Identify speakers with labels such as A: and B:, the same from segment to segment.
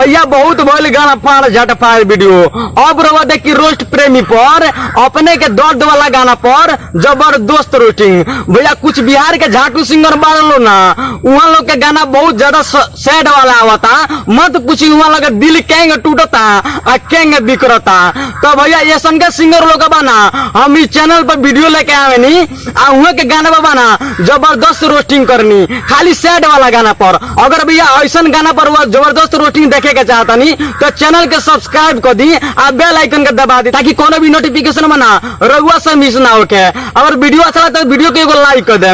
A: भैया बहुत बोल गाना फाड़ झट फाड़ वीडियो। अब रवा देखी रोस्ट प्रेमी पर अपने के दर्द वाला गाना पर जबरदस्त रोस्टिंग। भैया कुछ बिहार के झाटू सिंगर बाल लो ना, वहाँ लोग के गाना बहुत ज्यादा सैड वाला आवता, मत कुछ वहाँ लोग दिल कैंग टूटता और कैंग बिखरता। तो भैया ये संगे सिंगर लोग बाना हम इस चैनल पर वीडियो लेके आवे नी आ वहाँ के गाना पर बाना जबरदस्त रोस्टिंग करनी, खाली सैड वाला गाना पर। अगर भैया ऐसा गाना पर वह जबरदस्त रोस्टिंग देखे के चाहता नहीं तो चैनल के सब्सक्राइब कर दी और बेल आइकन के दबा दी ताकि कोनो भी नोटिफिकेशन बना रहुआ से मिस ना होके। अगर वीडियो अच्छा लगे तो वीडियो को एगो लाइक कर दे।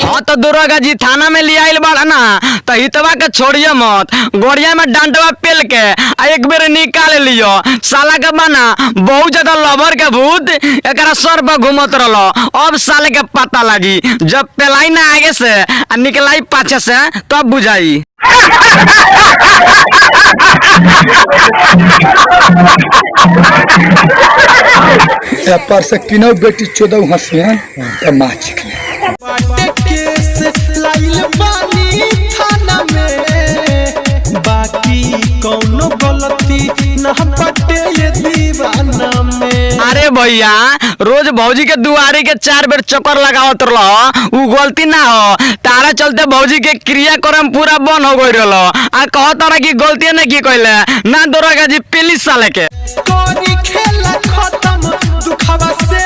A: हाँ तो दुर्गा जी थाना में ले आइल बाड़ा ना तो हितवा के छोड़िए मत, गोड़िया में डंडवा पेल के एक बेर निकाल लियो। साला के बना बहुत ज्यादा लवर के भूत एक सर पर घूमत रहो। अब साले के पता लगी जब पेलाई ना आगे से निकलाई पाछे से तब बुझाई।
B: पर से किनो बेटी 14 हंसिया तो माँ चिकने
C: बाकी कौनो गलती न पटे ये दीवाना में।
A: अरे भैया रोज भौजी के दुआरी के 4 बेर चक्कर लगावत रहो, उ गलती ना हो। तारा चलते भौजी के क्रियाक्रम पूरा बंद हो गई रहो आ कहता रहा कि गलती नहीं की कहले ना दुर्गा जी पेली साले के
C: कोरी खेला खत्म दुखवा से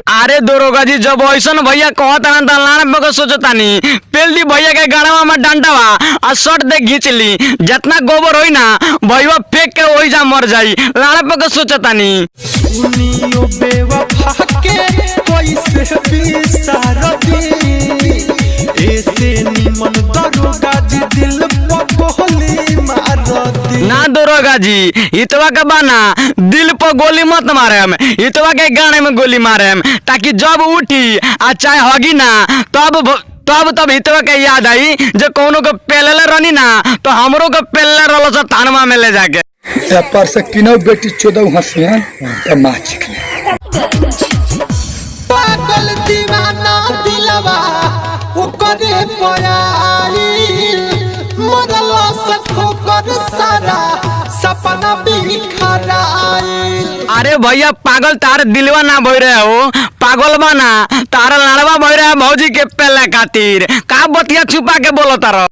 A: अरे दुर्गा जी जब ऐसा भैया कहता ना लान बग सोचता नहीं पेल दी भैया के गड़वा में डंडवा और शर्ट दे घींच ली, जितना गोबर होई ना भैया फेंक के वही जा मर जाई, लान बग सोचता नहीं।
C: सुनियो बेवफा के कोई से बिसारती ऐसे निमन दरोगा जी दिल पर गोली मारती
A: ना दुर्गा जी हितवा के बाना दिल पर गोली मत मारे हम, हितवा के गाने में गोली मारे हम ताकि जब उठी आ चाहे होगी ना तब हितवा के याद आई जो कोनो को पेलले रहनी ना तो हमरो को पेलले रहलो से थानवा में ले जाके।
B: पर से किनो बेटी 14 हंसिया तो माँ चिकने
C: पागल दीवाना दिलवा ओकरे पयाई मरला से ठोकर सारा सपना बिखराई।
A: अरे भैया पागल तार दिलवा ना भई रहे हो, पागल बना तारा लड़वा भई रहे भौजी के पेले खातिर का बतिया छुपा के बोलो तारो।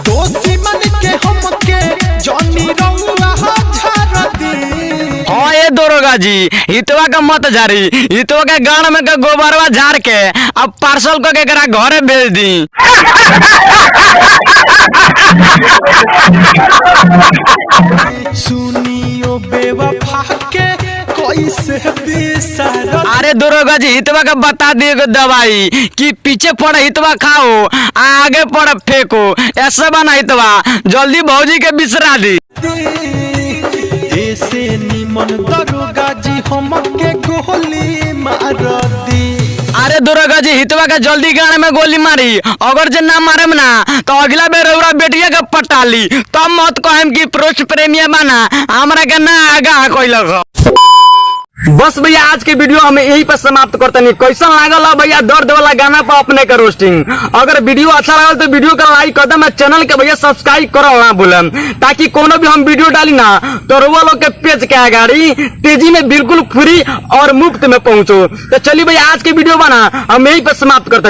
C: दोषी मन के हमके जानी रउआ झारती।
A: हाँ ये दुर्गा जी हितवा का मत झारी, हितवा के गान में के गोबरवा झाड़ के अब पार्सल को के करा घरे भेज दी।
C: सुनियो बेवफा के कोई से बिसारती।
A: अरे दुर्गा जी हितवा का बता दिए दवाई कि पीछे पड़ हितवा खाओ आगे पड़ फेंको, ऐसा बना हितवा जल्दी भौजी के बिसरा दी।
C: ऐसे निमन दरोगा जी हमके गोली मारती।
A: अरे दुर्गा जी हितवा का जल्दी गाने में गोली मारी, अगर जे ना मारे ना तो अगला बेर रउरा बेटिया के पटाली तब मत कहम कि प्रोस्ट प्रेमिया बना हमरा के ना आगा कोई लग। बस भैया आज के वीडियो हमें यही पर समाप्त करते नहीं। कैसा लागल है भैया दर्द वाला गाना पर अपने का रोस्टिंग। अगर वीडियो अच्छा लगा तो वीडियो का लाइक कर दे, चैनल के भैया सब्सक्राइब करो ना भूलम ताकि कोनो भी हम वीडियो डाली ना तो रुआ लोग के पेज के आगाड़ी तेजी में बिल्कुल फ्री और मुफ्त में पहुंचो। तो चलिए भैया आज के वीडियो बना हम यही पर समाप्त करते।